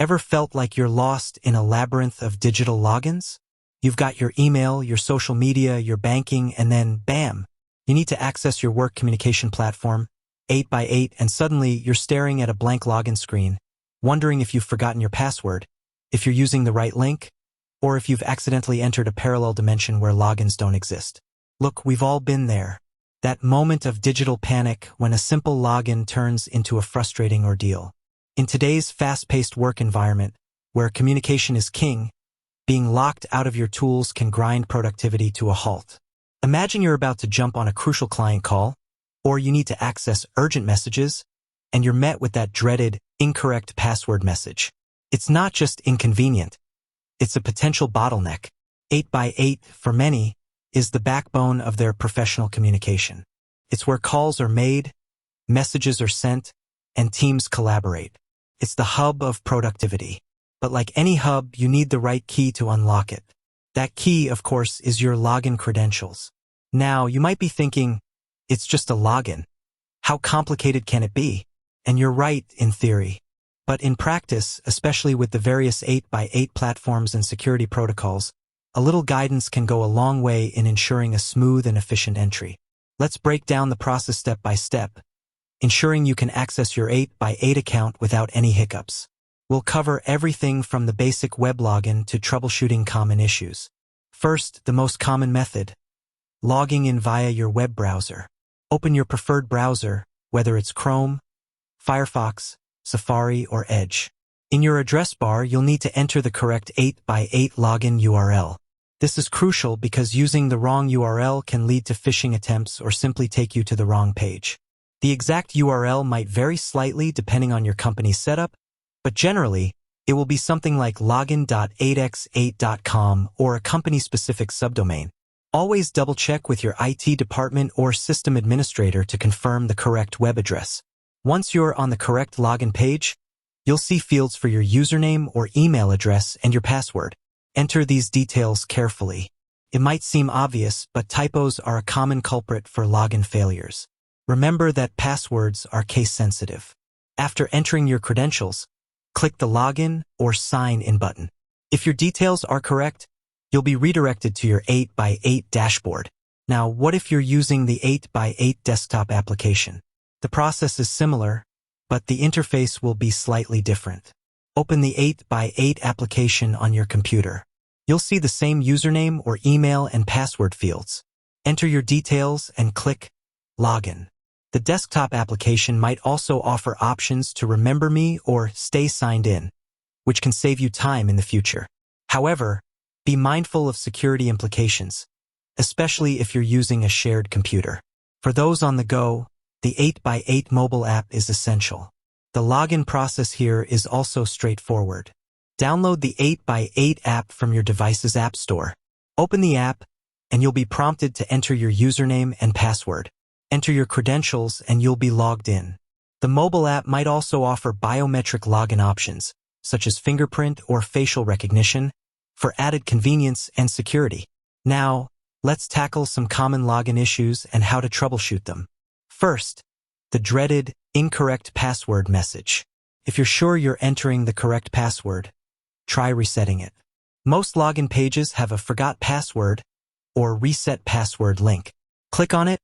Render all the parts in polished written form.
Ever felt like you're lost in a labyrinth of digital logins? You've got your email, your social media, your banking, and then, bam, you need to access your work communication platform, 8 by 8, and suddenly you're staring at a blank login screen, wondering if you've forgotten your password, if you're using the right link, or if you've accidentally entered a parallel dimension where logins don't exist. Look, we've all been there. That moment of digital panic when a simple login turns into a frustrating ordeal. In today's fast-paced work environment, where communication is king, being locked out of your tools can grind productivity to a halt. Imagine you're about to jump on a crucial client call, or you need to access urgent messages, and you're met with that dreaded, incorrect password message. It's not just inconvenient. It's a potential bottleneck. 8 by 8, for many, is the backbone of their professional communication. It's where calls are made, messages are sent, and teams collaborate. It's the hub of productivity. But like any hub, you need the right key to unlock it. That key, of course, is your login credentials. Now, you might be thinking, it's just a login. How complicated can it be? And you're right, in theory. But in practice, especially with the various 8 by 8 platforms and security protocols, a little guidance can go a long way in ensuring a smooth and efficient entry. Let's break down the process step by step, ensuring you can access your 8 by 8 account without any hiccups. We'll cover everything from the basic web login to troubleshooting common issues. First, the most common method, logging in via your web browser. Open your preferred browser, whether it's Chrome, Firefox, Safari, or Edge. In your address bar, you'll need to enter the correct 8 by 8 login URL. This is crucial because using the wrong URL can lead to phishing attempts or simply take you to the wrong page. The exact URL might vary slightly depending on your company's setup, but generally, it will be something like login.8x8.com or a company-specific subdomain. Always double-check with your IT department or system administrator to confirm the correct web address. Once you're on the correct login page, you'll see fields for your username or email address and your password. Enter these details carefully. It might seem obvious, but typos are a common culprit for login failures. Remember that passwords are case-sensitive. After entering your credentials, click the Login or Sign In button. If your details are correct, you'll be redirected to your 8 by 8 dashboard. Now, what if you're using the 8 by 8 desktop application? The process is similar, but the interface will be slightly different. Open the 8 by 8 application on your computer. You'll see the same username or email and password fields. Enter your details and click Login. The desktop application might also offer options to Remember Me or Stay Signed In, which can save you time in the future. However, be mindful of security implications, especially if you're using a shared computer. For those on the go, the 8 by 8 mobile app is essential. The login process here is also straightforward. Download the 8 by 8 app from your device's app store. Open the app, and you'll be prompted to enter your username and password. Enter your credentials and you'll be logged in. The mobile app might also offer biometric login options, such as fingerprint or facial recognition, for added convenience and security. Now, let's tackle some common login issues and how to troubleshoot them. First, the dreaded incorrect password message. If you're sure you're entering the correct password, try resetting it. Most login pages have a forgot password or reset password link. Click on it,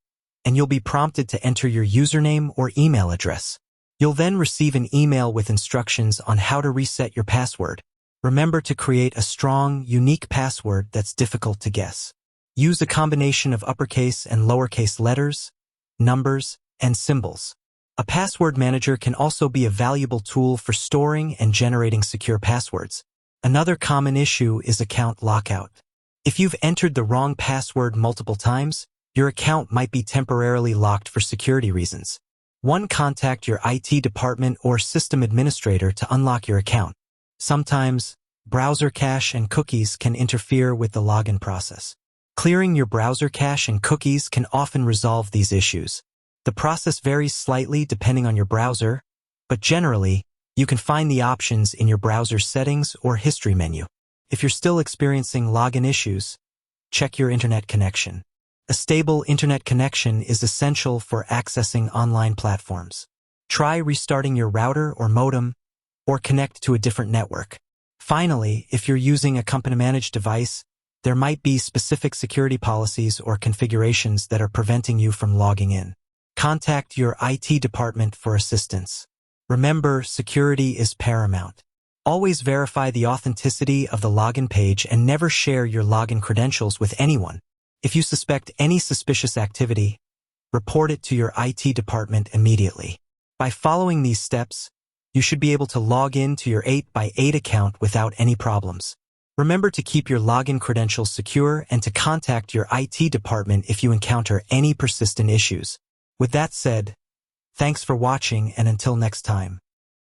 and you'll be prompted to enter your username or email address. You'll then receive an email with instructions on how to reset your password. Remember to create a strong, unique password that's difficult to guess. Use a combination of uppercase and lowercase letters, numbers, and symbols. A password manager can also be a valuable tool for storing and generating secure passwords. Another common issue is account lockout. If you've entered the wrong password multiple times, your account might be temporarily locked for security reasons. Contact your IT department or system administrator to unlock your account. Sometimes, browser cache and cookies can interfere with the login process. Clearing your browser cache and cookies can often resolve these issues. The process varies slightly depending on your browser, but generally, you can find the options in your browser's settings or history menu. If you're still experiencing login issues, check your internet connection. A stable internet connection is essential for accessing online platforms. Try restarting your router or modem, or connect to a different network. Finally, if you're using a company-managed device, there might be specific security policies or configurations that are preventing you from logging in. Contact your IT department for assistance. Remember, security is paramount. Always verify the authenticity of the login page and never share your login credentials with anyone. If you suspect any suspicious activity, report it to your IT department immediately. By following these steps, you should be able to log in to your 8x8 account without any problems. Remember to keep your login credentials secure and to contact your IT department if you encounter any persistent issues. With that said, thanks for watching and until next time.